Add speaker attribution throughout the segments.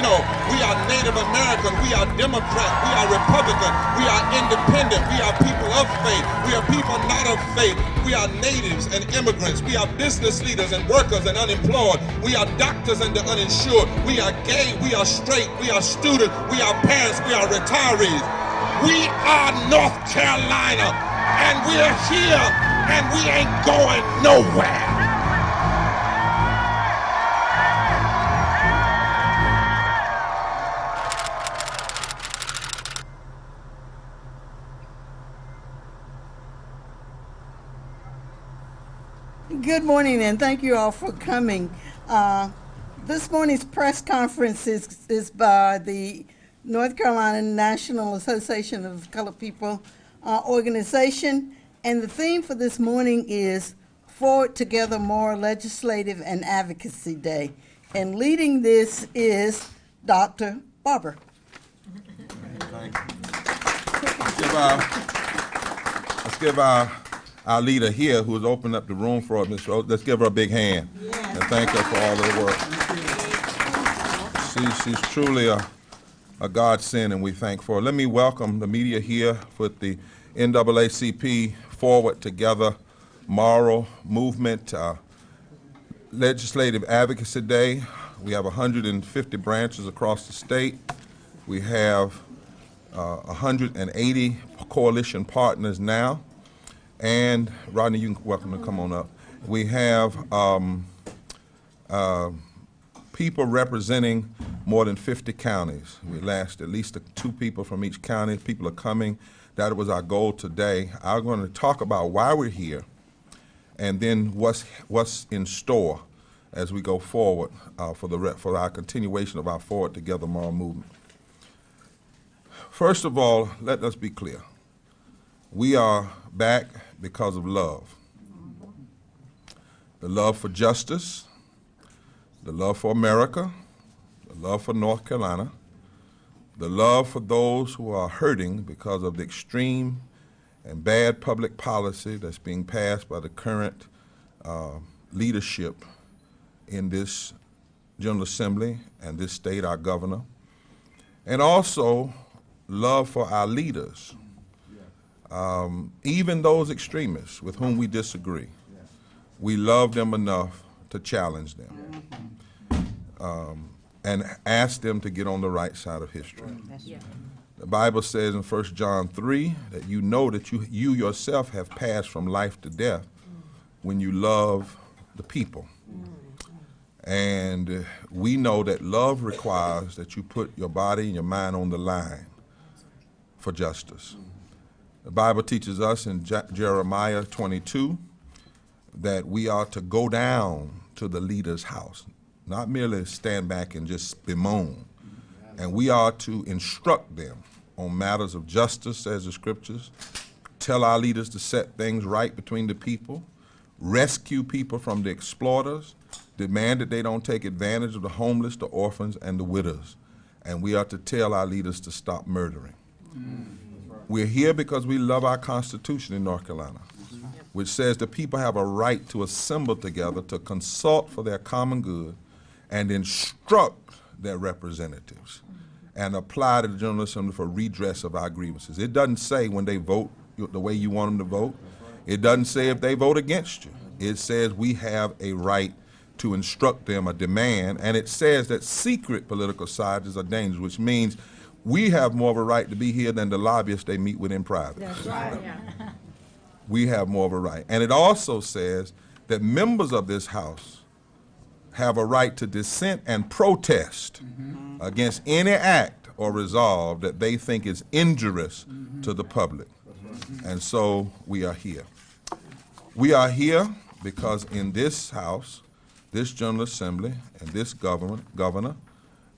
Speaker 1: Latino, we are Native American, we are Democrat, we are Republican, we are independent, we are people of faith, we are people not of faith, we are natives and immigrants, we are business leaders and workers and unemployed, we are doctors and the uninsured, we are gay, we are straight, we are students, we are parents, we are retirees. We are North Carolina, and we're here, and we ain't going nowhere.
Speaker 2: Good morning, and thank you all for coming. This morning's press conference is by the North Carolina National Association of Colored People organization, and the theme for this morning is Forward Together More Legislative and Advocacy Day. And leading this is Dr. Barber.
Speaker 1: Thank you. Let's give our leader here who has opened up the room for us, Ms. Rose. Let's give her a big hand and thank her for all her work. She's truly a godsend, and we thank for her. Let me welcome the media here with the NAACP Forward Together Moral Movement Legislative Advocacy Day. We have 150 branches across the state. We have 180 coalition partners now. And Rodney, you can welcome to come on up. We have people representing more than 50 counties. We asked at least 2 people from each county. People are coming. That was our goal today. I'm going to talk about why we're here, and then what's in store as we go forward for our continuation of our Forward Together Moral Movement. First of all, let us be clear. We are back because of love. The love for justice, the love for America, the love for North Carolina, the love for those who are hurting because of the extreme and bad public policy that's being passed by the current leadership in this General Assembly and this state, our governor, and also love for our leaders. Even those extremists with whom we disagree, we love them enough to challenge them and ask them to get on the right side of history. The Bible says in 1 John 3 that you know that you yourself have passed from life to death when you love the people. And we know that love requires that you put your body and your mind on the line for justice. The Bible teaches us in Jeremiah 22 that we are to go down to the leader's house, not merely stand back and just bemoan. And we are to instruct them on matters of justice, says the scriptures, tell our leaders to set things right between the people, rescue people from the exploiters, demand that they don't take advantage of the homeless, the orphans, and the widows. And we are to tell our leaders to stop murdering. We're here because we love our Constitution in North Carolina, which says the people have a right to assemble together to consult for their common good and instruct their representatives and apply to the General Assembly for redress of our grievances. It doesn't say when they vote the way you want them to vote. It doesn't say if they vote against you. It says we have a right to instruct them, a demand, and it says that secret political societies are dangerous, which means we have more of a right to be here than the lobbyists they meet with in private.
Speaker 2: That's right.
Speaker 1: We have more of a right. And it also says that members of this House have a right to dissent and protest against any act or resolve that they think is injurious to the public. And so we are here. We are here because in this House, this General Assembly, and this governor,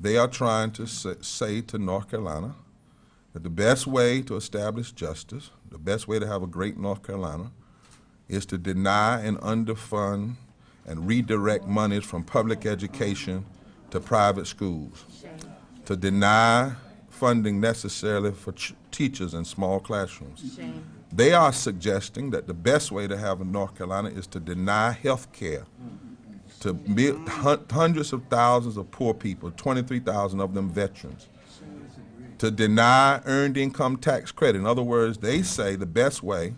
Speaker 1: they are trying to say to North Carolina that the best way to establish justice, the best way to have a great North Carolina, is to deny and underfund and redirect monies from public education to private schools, to deny funding necessarily for teachers in small classrooms. They are suggesting that the best way to have in North Carolina is to deny health care to hundreds of thousands of poor people, 23,000 of them veterans, to deny earned income tax credit. In other words, they say the best way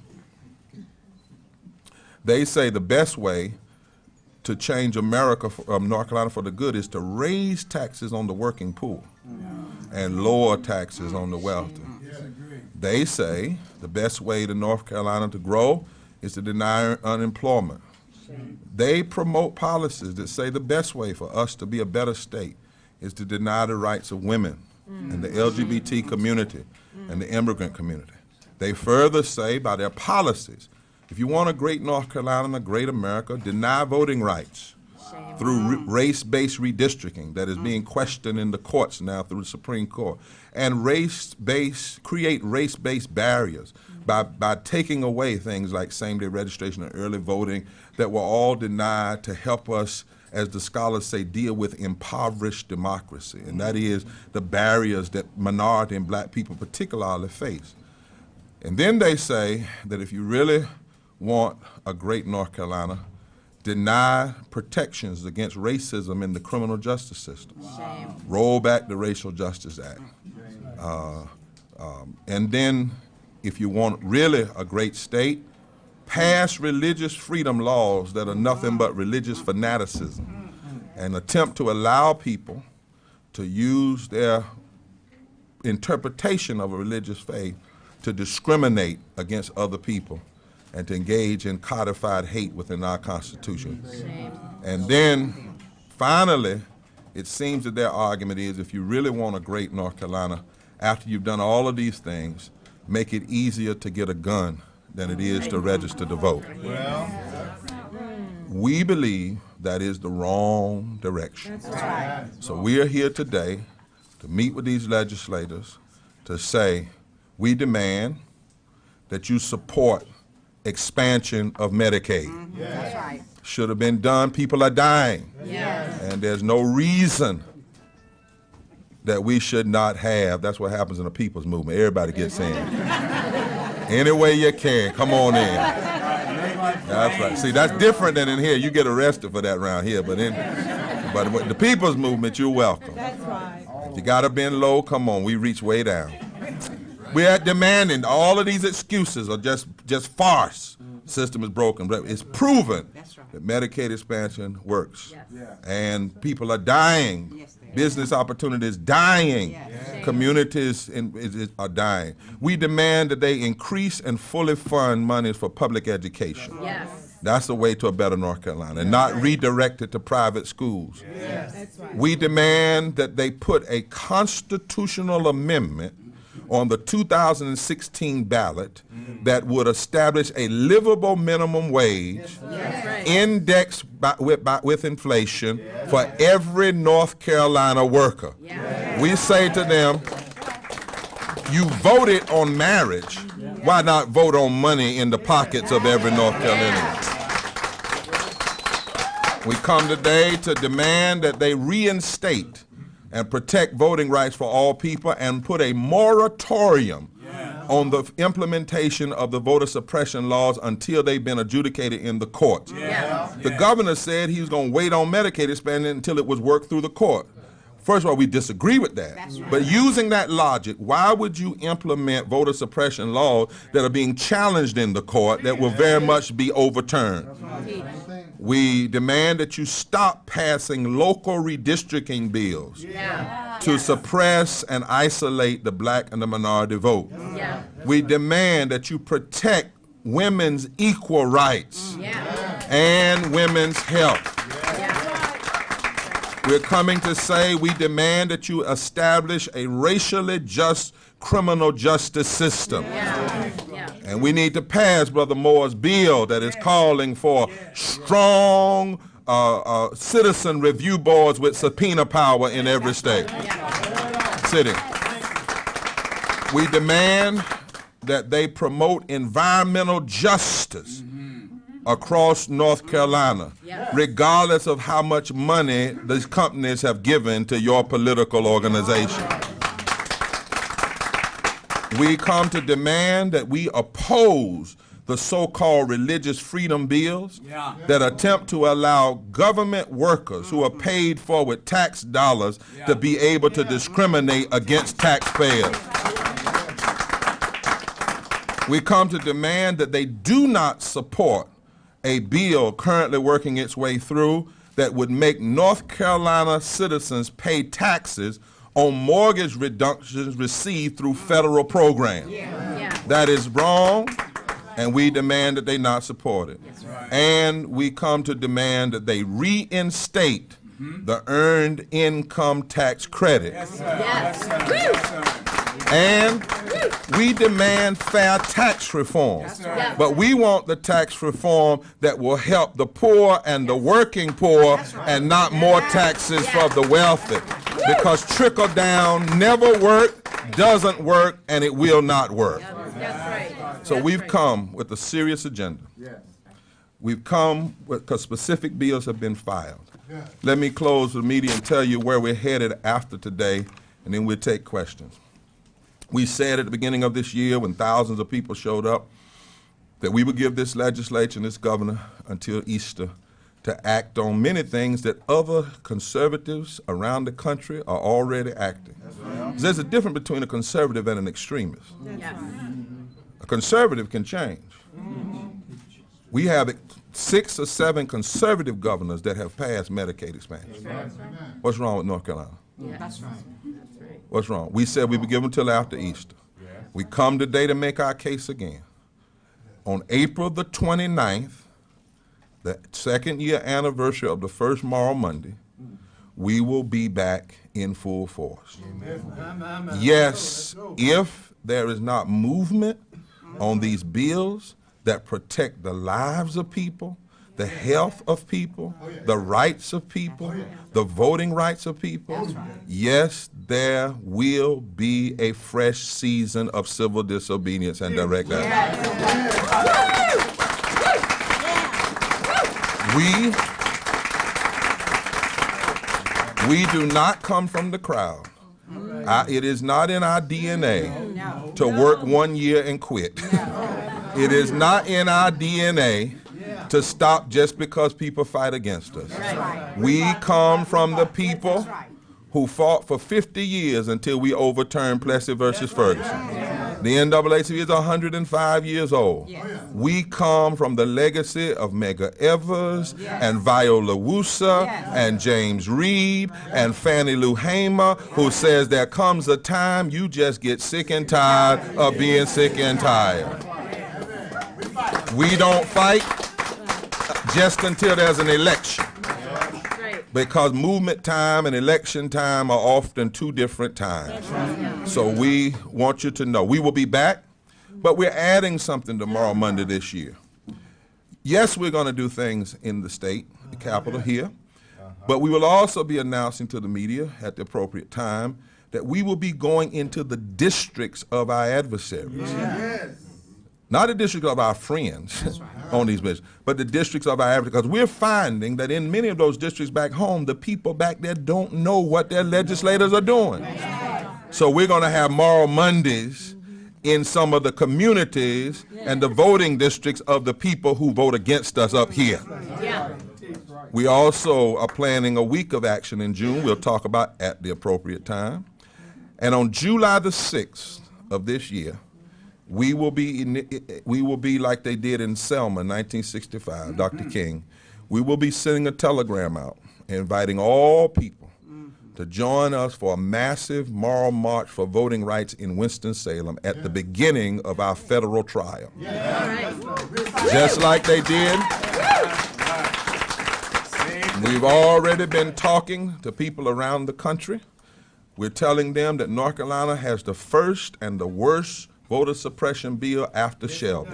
Speaker 1: to change America, North Carolina for the good, is to raise taxes on the working poor and lower taxes on the wealthy. They say the best way to North Carolina to grow is to deny unemployment. They promote policies that say the best way for us to be a better state is to deny the rights of women and the LGBT community and the immigrant community. They further say by their policies, if you want a great North Carolina and a great America, deny voting rights through race-based redistricting that is being questioned in the courts now through the Supreme Court, and create race-based barriers by taking away things like same-day registration and early voting that were all denied to help us, as the scholars say, deal with impoverished democracy, and that is the barriers that minority and black people particularly face. And then they say that if you really want a great North Carolina, deny protections against racism in the criminal justice system. Roll back the Racial Justice Act. And then, if you want really a great state, pass religious freedom laws that are nothing but religious fanaticism and attempt to allow people to use their interpretation of a religious faith to discriminate against other people and to engage in codified hate within our Constitution. And then, finally, it seems that their argument is if you really want a great North Carolina, after you've done all of these things, make it easier to get a gun than it is to register to vote. We believe that is the wrong direction. So we are here today to meet with these legislators to say we demand that you support expansion of Medicaid.
Speaker 3: That's right.
Speaker 1: Should have been done. People are dying.
Speaker 3: Yes.
Speaker 1: And there's no reason that we should not have. That's what happens in a people's movement. Everybody gets in. Any way you can, come on in. That's right. See, that's different than in here. You get arrested for that around here, but with the people's movement, you're welcome. That's right. If you gotta bend low, come on. We reach way down. We are demanding all of these excuses are just farce. System is broken, but it's proven that Medicaid expansion works. And people are dying. Business opportunities dying. Communities are dying. We demand that they increase and fully fund monies for public education. That's the way to a better North Carolina, and not redirect it to private schools. We demand that they put a constitutional amendment on the 2016 ballot that would establish a livable minimum wage indexed with inflation for every North Carolina worker. We say to them, you voted on marriage, why not vote on money in the pockets of every North Carolinian? We come today to demand that they reinstate and protect voting rights for all people and put a moratorium on the implementation of the voter suppression laws until they've been adjudicated in the courts. The governor said he was going to wait on Medicaid expansion until it was worked through the court. First of all, we disagree with that. But using that logic, why would you implement voter suppression laws that are being challenged in the court that will very much be overturned? We demand that you stop passing local redistricting bills to suppress and isolate the black and the minority vote. We demand that you protect women's equal rights and women's health. We're coming to say we demand that you establish a racially just criminal justice system. And we need to pass Brother Moore's bill that is calling for strong citizen review boards with subpoena power in every state. City. We demand that they promote environmental justice across North Carolina, regardless of how much money these companies have given to your political organization. We come to demand that we oppose the the so-called religious freedom bills that attempt to allow government workers who are paid for with tax dollars to be able to discriminate against taxpayers. We come to demand that they do not support a bill currently working its way through that would make North Carolina citizens pay taxes on mortgage reductions received through federal programs. That is wrong, and we demand that they not support it. And we come to demand that they reinstate the earned income tax credit. And we demand fair tax reform. But we want the tax reform that will help the poor and the working poor and not more taxes for the wealthy. Because trickle down never worked, doesn't work, and it will not work. So we've come with a serious agenda. We've come because specific bills have been filed. Let me close the meeting and tell you where we're headed after today, and then we'll take questions. We said at the beginning of this year, when thousands of people showed up, that we would give this legislature and this governor until Easter to act on many things that other conservatives around the country are already acting. There's a difference between a conservative and an extremist. A conservative can change. We have 6 or 7 conservative governors that have passed Medicaid expansion. What's wrong with North Carolina? What's wrong? We said we would give them until after Easter. We come today to make our case again. On April the 29th, the second year anniversary of the first Moral Monday, we will be back in full force. Yes, if there is not movement on these bills that protect the lives of people, the health of people, the rights of people, the voting rights of people, yes, there will be a fresh season of civil disobedience and direct action. We do not come from the crowd. It is not in our DNA to work 1 year and quit. It is not in our DNA to stop just because people fight against us. We come from the people who fought for 50 years until we overturned Plessy versus Ferguson. The NAACP is 105 years old. We come from the legacy of Medgar Evers and Viola Woosa and James Reed and Fannie Lou Hamer, who says there comes a time you just get sick and tired of being sick and tired. We don't fight just until there's an election. Because movement time and election time are often 2 different times. So we want you to know we will be back, but we're adding something tomorrow, Monday this year. Yes, we're going to do things in the state, the Capitol here, but we will also be announcing to the media at the appropriate time that we will be going into the districts of our adversaries. Not the districts of our friends on these bills, but the districts of our adversaries. Because we're finding that in many of those districts back home, the people back there don't know what their legislators are doing. So we're going to have Moral Mondays in some of the communities and the voting districts of the people who vote against us up here. We also are planning a week of action in June we'll talk about at the appropriate time. And on July the 6th of this year, we will be like they did in Selma in 1965, Dr. King. We will be sending a telegram out inviting all people to join us for a massive moral march for voting rights in Winston-Salem at the beginning of our federal trial. Just like they did. We've already been talking to people around the country. We're telling them that North Carolina has the first and the worst voter suppression bill after Shelby.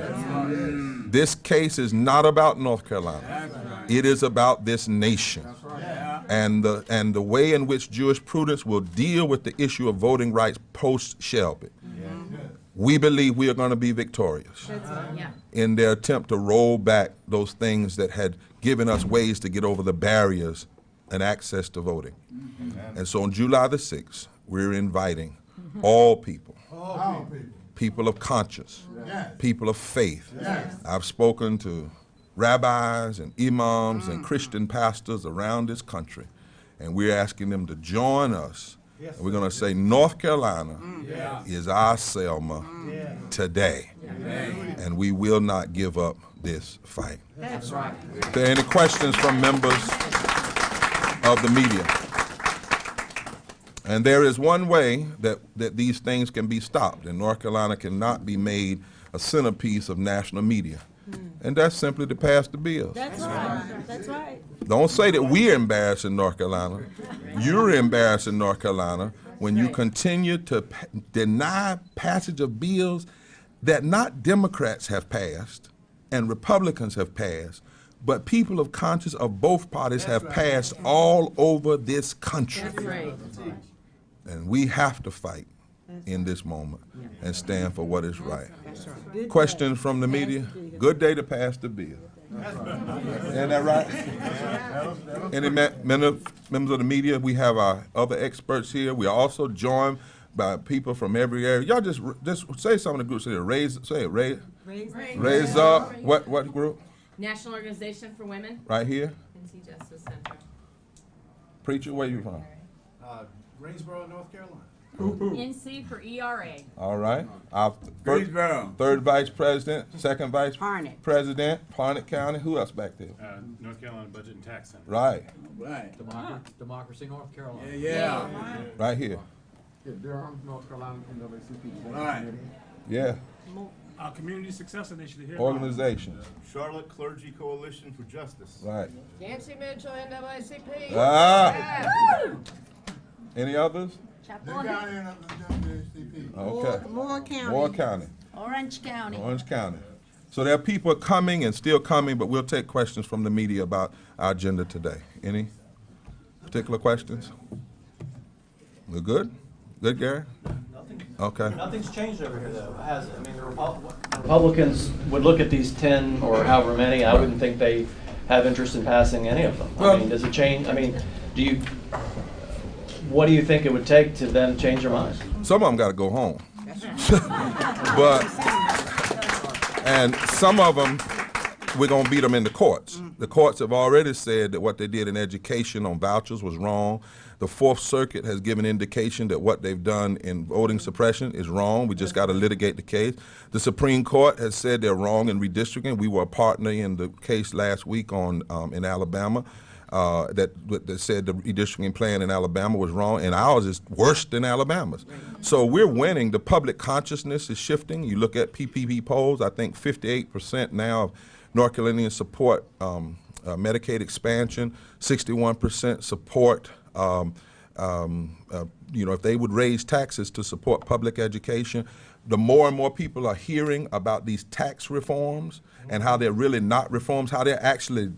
Speaker 1: This case is not about North Carolina. It is about this nation and the way in which jurisprudence will deal with the issue of voting rights post-Shelby. We believe we are going to be victorious in their attempt to roll back those things that had given us ways to get over the barriers and access to voting. And so on July the 6th, we're inviting all people, people of conscience, people of faith. I've spoken to rabbis and imams and Christian pastors around this country, and we're asking them to join us. And we're going to say North Carolina is our Selma today, and we will not give up this fight.
Speaker 3: That's right.
Speaker 1: Are there any questions from members of the media? And there is one way that these things can be stopped, and North Carolina cannot be made a centerpiece of national media, and that's simply to pass the bills.
Speaker 3: That's right. That's right.
Speaker 1: Don't say that we're embarrassing North Carolina. You're embarrassing North Carolina when you continue to deny passage of bills that not Democrats have passed and Republicans have passed, but people of conscience of both parties have passed all over this country.
Speaker 3: That's right.
Speaker 1: And we have to fight in this moment and stand for what is right. Questions from the media? Good day to pass the bill. Isn't that right? Any members of the media? We have our other experts here. We are also joined by people from every area. Y'all just say some of the groups here. Raise up. What group?
Speaker 4: National Organization for Women.
Speaker 1: Right here.
Speaker 4: NC Justice Center.
Speaker 1: Preacher, where you from?
Speaker 5: Greensboro, North Carolina.
Speaker 4: NC for ERA.
Speaker 1: All right. Our
Speaker 5: Greensboro.
Speaker 1: third vice president, second vice
Speaker 3: Harnett.
Speaker 1: president, Harnett County. Who else back there?
Speaker 6: North Carolina Budget and Tax Center.
Speaker 1: Right.
Speaker 5: Right.
Speaker 7: Democracy, North Carolina.
Speaker 5: Yeah.
Speaker 1: Right here.
Speaker 7: Durham, North Carolina, NAACP.
Speaker 5: Right.
Speaker 1: Yeah.
Speaker 6: Our Community Success Initiative here.
Speaker 1: Organizations.
Speaker 8: Charlotte Clergy Coalition for Justice.
Speaker 1: Right.
Speaker 4: Nancy Mitchell, NAACP.
Speaker 1: Ah. Any others? Okay.
Speaker 3: Moore County.
Speaker 1: Moore County.
Speaker 3: Orange County.
Speaker 1: Orange County. So there are people coming and still coming, but we'll take questions from the media about our agenda today. Any particular questions? We're good? Good, Gary?
Speaker 9: Nothing.
Speaker 1: Okay.
Speaker 9: Nothing's changed over here, though, has it? I mean, the Republicans would look at these 10 or however many. I wouldn't think they have interest in passing any of them.
Speaker 1: Well,
Speaker 9: I mean, does it change? I mean, what do you think it would take to then change your mind?
Speaker 1: Some of them got to go home. And some of them, we're going to beat them in the courts. The courts have already said that what they did in education on vouchers was wrong. The Fourth Circuit has given indication that what they've done in voting suppression is wrong. We just got to litigate the case. The Supreme Court has said they're wrong in redistricting. We were a partner in the case last week on in Alabama that said the redistricting plan in Alabama was wrong, and ours is worse than Alabama's. So we're winning. The public consciousness is shifting. You look at PPP polls, I think 58% now of North Carolinians support Medicaid expansion, 61% support, if they would raise taxes to support public education. The more and more people are hearing about these tax reforms and how they're really not reforms, how they're actually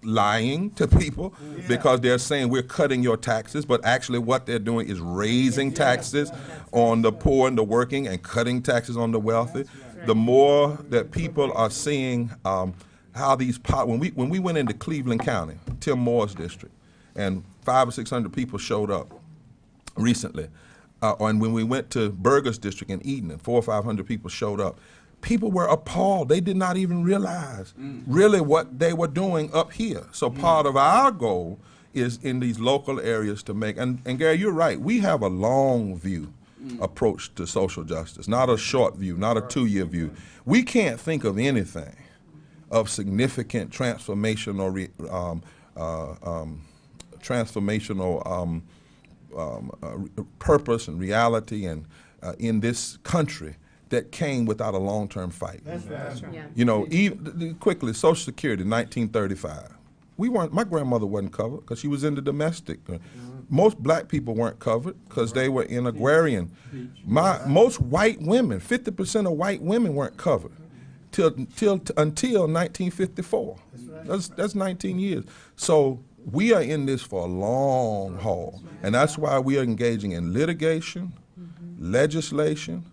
Speaker 1: lying to people because they're saying we're cutting your taxes, but actually what they're doing is raising taxes on the poor and the working and cutting taxes on the wealthy. The more that people are seeing how these when we went into Cleveland County, Tim Moore's district, and 500 or 600 people showed up recently, and when we went to Berger's district in Eden, and 400 or 500 people showed up. People were appalled. They did not even realize really what they were doing up here. So part of our goal is in these local areas to make, and Gary, you're right, we have a long view approach to social justice, not a short view, not a 2-year view. We can't think of anything of significant transformational purpose and reality and in this country that came without a long-term fight.
Speaker 5: That's right.
Speaker 4: Yeah.
Speaker 1: You know, even quickly, Social Security, 1935. My grandmother wasn't covered because she was in the domestic. Most black people weren't covered because they were in agrarian. Most white women, 50% of white women weren't covered until 1954. That's 19 years. So we are in this for a long haul, and that's why we are engaging in litigation, legislation,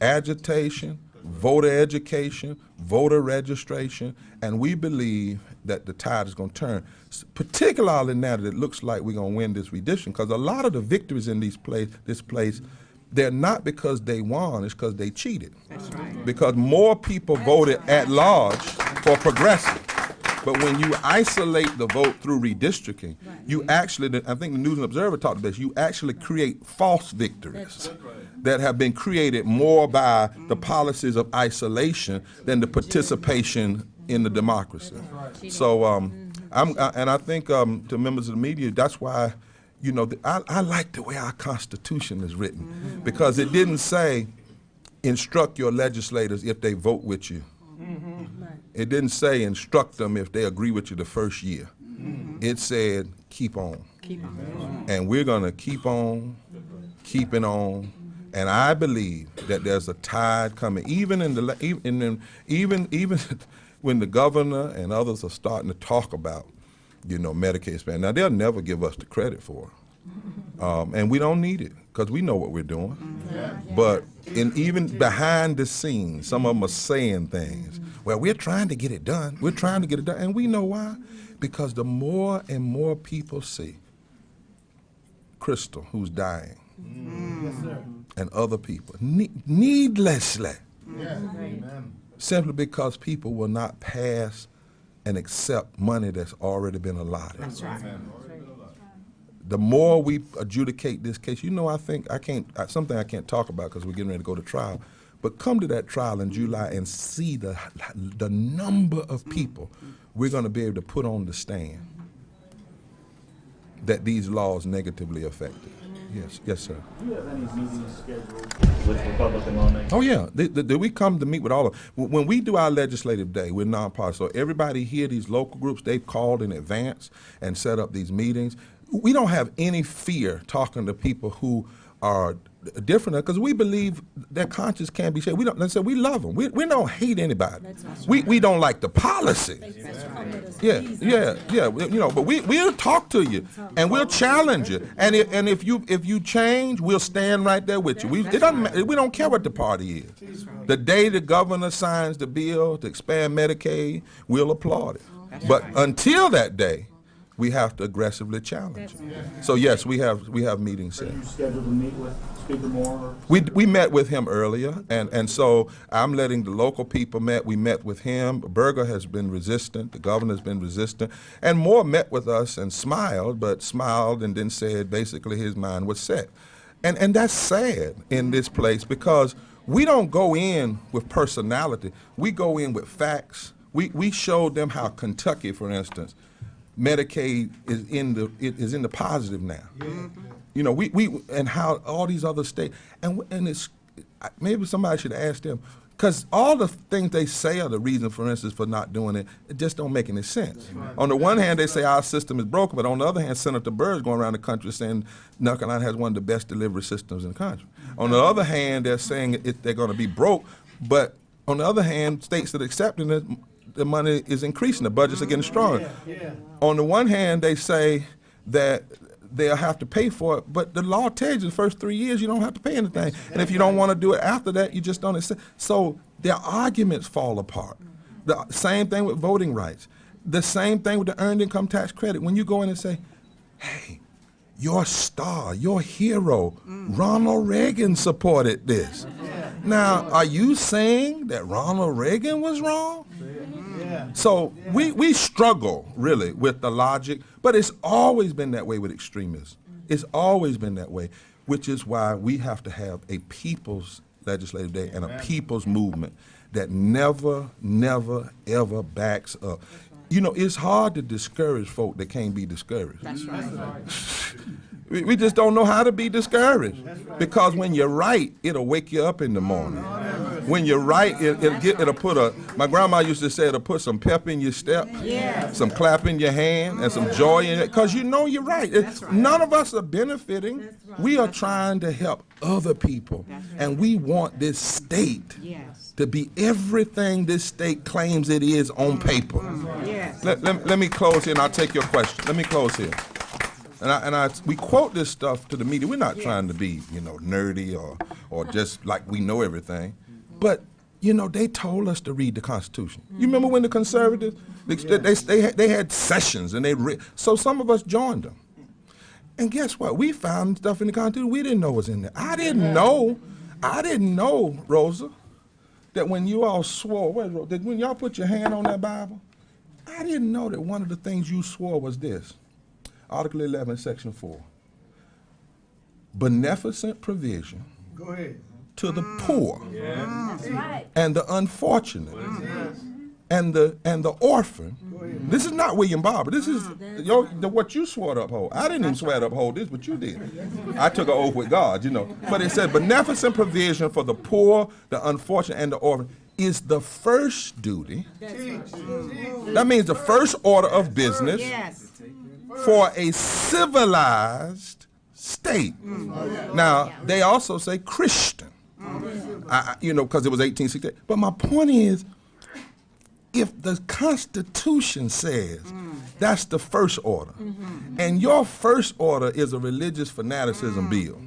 Speaker 1: agitation, voter education, voter registration, and we believe that the tide is going to turn, particularly now that it looks like we're going to win this redistricting, because a lot of the victories in this place they're not because they won, it's because they cheated. That's right. Because more people voted at large for progressive. But when you isolate the vote through redistricting, you actually, I think the News and Observer talked about this, you actually create false victories that have been created more by the policies of isolation than the participation in the democracy. So, I think to members of the media, that's why, you know, I like the way our Constitution is written, because it didn't say instruct your legislators if they vote with you. It didn't say instruct them if they agree with you the first year. It said keep on. Keep on. And we're going to keep on, keeping on. And I believe that there's a tide coming, even even when the governor and others are starting to talk about, you know, Medicaid spending. Now, they'll never give us the credit for it. And we don't need it, because we know what we're doing. But even behind the scenes, some of them are saying things. Well, we're trying to get it done. We're trying to get it done. And we know why. Because the more and more people see Crystal, who's dying, and other people, needlessly, simply because people will not pass and accept money that's already been allotted. That's right. The more we adjudicate this case, you know, something I can't talk about because we're getting ready to go to trial, but come to that trial in July and see the number of people we're going to be able to put on the stand that these laws negatively affected. Yes, sir.
Speaker 10: Do you have any meetings scheduled with Republican lawmakers?
Speaker 1: Oh, yeah. We come to meet with all of them. When we do our legislative day, we're nonpartisan. So everybody here, these local groups, they've called in advance and set up these meetings. We don't have any fear talking to people who are different, because we believe their conscience can be shared. We love them. We don't hate anybody. We don't like the policy. Yeah. You know, but we'll talk to you and we'll challenge you. And if you change, we'll stand right there with you. We don't care what the party is. The day the governor signs the bill to expand Medicaid, we'll applaud it. But until that day, we have to aggressively challenge it. So yes, we have meetings set.
Speaker 10: Are you scheduled to meet with Speaker Moore?
Speaker 1: We met with him earlier, and so I'm letting the local people met. We met with him. Barber has been resistant. The governor's been resistant. And Moore met with us and smiled and then said basically his mind was set. And that's sad in this place, because we don't go in with personality. We go in with facts. We showed them how Kentucky, for instance, Medicaid is in the positive now. You know, we and how all these other states, and it's, maybe somebody should ask them, because all the things they say are the reason, for instance, for not doing it, it just don't make any sense. On the one hand, they say our system is broken, but on the other hand, Senator Bird's going around the country saying North Carolina has one of the best delivery systems in the country. On the other hand, they're saying they're going to be broke, but on the other hand, states that are accepting it, the money is increasing, the budgets are getting stronger. On the one hand, they say that they'll have to pay for it, but the law tells you the first 3 years you don't have to pay anything. And if you don't want to do it after that, you just don't accept. So their arguments fall apart. The same thing with voting rights. The same thing with the earned income tax credit. When you go in and say, hey, your star, your hero, Ronald Reagan supported this. Now, are you saying that Ronald Reagan was wrong? So we struggle, really, with the logic, but it's always been that way with extremism. It's always been that way, which is why we have to have a people's legislative day and a people's movement that never, ever backs up. You know, it's hard to discourage folk that can't be discouraged. That's right. We just don't know how to be discouraged, because when you're right, it'll wake you up in the morning. When you're right, it'll put my grandma used to say, it'll put some pep in your step, some clap in your hand, and some joy in it, because you know you're right. None of us are benefiting. We are trying to help other people, and we want this state to be everything this state claims it is on paper. Let me close here, and I'll take your question. Let me close here. We quote this stuff to the media. We're not trying to be, you know, nerdy or just like we know everything. But, you know, they told us to read the Constitution. You remember when the conservatives, they had sessions, and so some of us joined them. And guess what? We found stuff in the Constitution we didn't know was in there. I didn't know, Rosa, that when you all swore, that when y'all put your hand on that Bible, I didn't know that one of the things you swore was this. Article 11, Section 4. Beneficent provision
Speaker 5: Go ahead.
Speaker 1: to the poor
Speaker 3: That's right.
Speaker 1: and the unfortunate and the orphan. This is not William Barber. This is what you swore to uphold. I didn't even swear to uphold this, but you did. I took an oath with God, you know. But it said beneficent provision for the poor, the unfortunate, and the orphan is the first duty. That means the first order of business for a civilized state. Now, they also say Christian, you know, because it was 1868. But my point is, if the Constitution says that's the first order, and your first order is a religious fanaticism bill,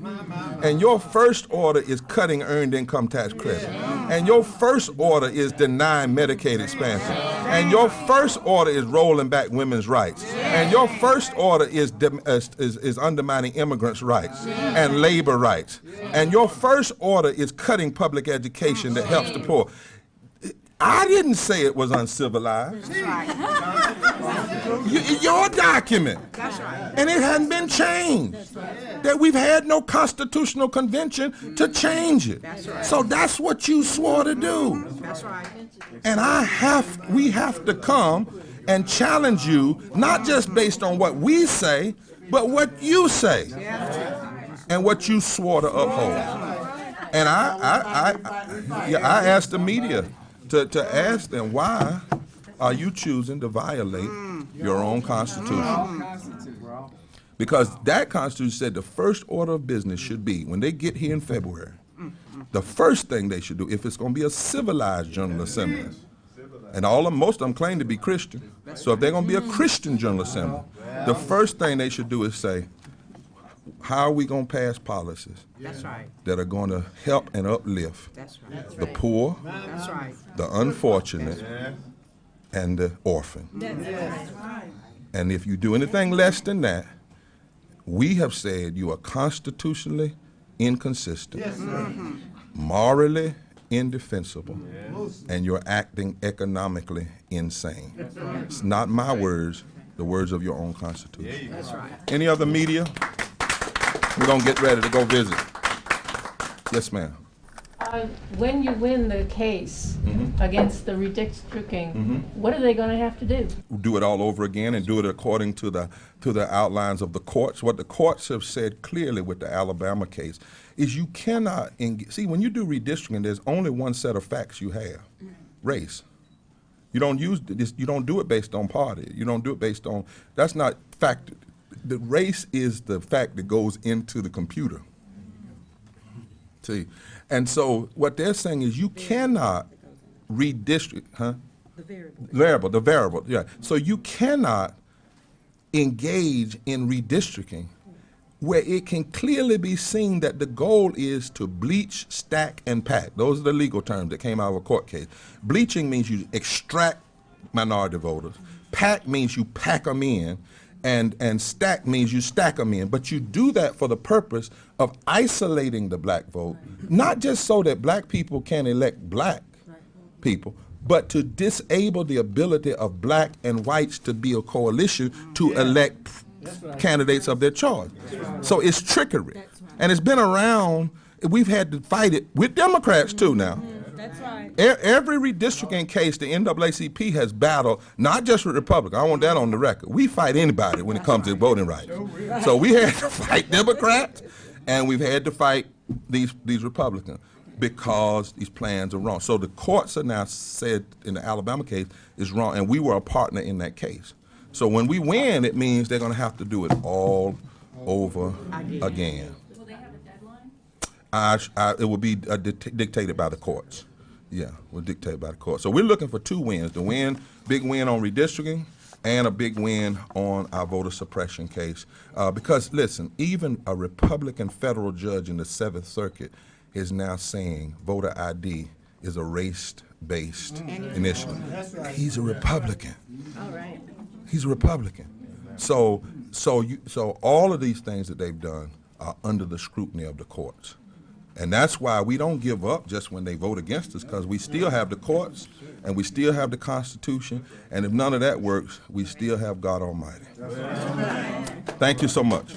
Speaker 1: and your first order is cutting earned income tax credit, and your first order is denying Medicaid expansion, and your first order is rolling back women's rights, and your first order is undermining immigrants' rights and labor rights, and your first order is cutting public education that helps the poor. I didn't say it was uncivilized.
Speaker 3: That's right.
Speaker 1: Your document.
Speaker 3: That's right.
Speaker 1: And it hadn't been changed. That we've had no constitutional convention to change it.
Speaker 3: That's right.
Speaker 1: So that's what you swore to do.
Speaker 3: That's right.
Speaker 1: And we have to come and challenge you, not just based on what we say, but what you say and what you swore to uphold. And I asked the media to ask them, why are you choosing to violate your own Constitution? Because that Constitution said the first order of business should be, when they get here in February, the first thing they should do, if it's going to be a civilized General Assembly, and most of them claim to be Christian, so if they're going to be a Christian General Assembly, the first thing they should do is say, how are we going to pass policies that are going to help and uplift the poor, the unfortunate, and the orphan? And if you do anything less than that, we have said you are constitutionally inconsistent, morally indefensible, and you're acting economically insane. It's not my words, the words of your own Constitution. Any other media? We're going to get ready to go visit. Yes, ma'am.
Speaker 11: When you win the case against the redistricting, what are they going to have to do?
Speaker 1: Do it all over again and do it according to the outlines of the courts. What the courts have said clearly with the Alabama case is you cannot see, when you do redistricting, there's only one set of facts you have: race. You don't use this. You don't do it based on party. You don't do it based on. That's not fact. The race is the fact that goes into the computer. See, and so what they're saying is you cannot redistrict, the variable, yeah. So you cannot engage in redistricting where it can clearly be seen that the goal is to bleach, stack, and pack. Those are the legal terms that came out of a court case. Bleaching means you extract minority voters. Pack means you pack them in. And stack means you stack them in. But you do that for the purpose of isolating the black vote, not just so that black people can elect black people, but to disable the ability of black and whites to be a coalition to elect candidates of their choice. So it's trickery. And it's been around. We've had to fight it with Democrats too now.
Speaker 3: That's right.
Speaker 1: Every redistricting case the NAACP has battled, not just with Republicans. I want that on the record. We fight anybody when it comes to voting rights. So we had to fight Democrats, and we've had to fight these Republicans because these plans are wrong. So the courts have now said in the Alabama case is wrong, and we were a partner in that case. So when we win, it means they're going to have to do it all over again.
Speaker 4: Will they have a deadline?
Speaker 1: It will be dictated by the courts. Yeah, will dictated by the courts. So we're looking for two wins: big win on redistricting, and a big win on our voter suppression case. Because listen, even a Republican federal judge in the 7th Circuit is now saying voter ID is a race-based initiative. He's a Republican.
Speaker 3: All right.
Speaker 1: He's a Republican. So So all of these things that they've done are under the scrutiny of the courts. And that's why we don't give up just when they vote against us, because we still have the courts and we still have the Constitution. And if none of that works, we still have God Almighty. Thank you so much.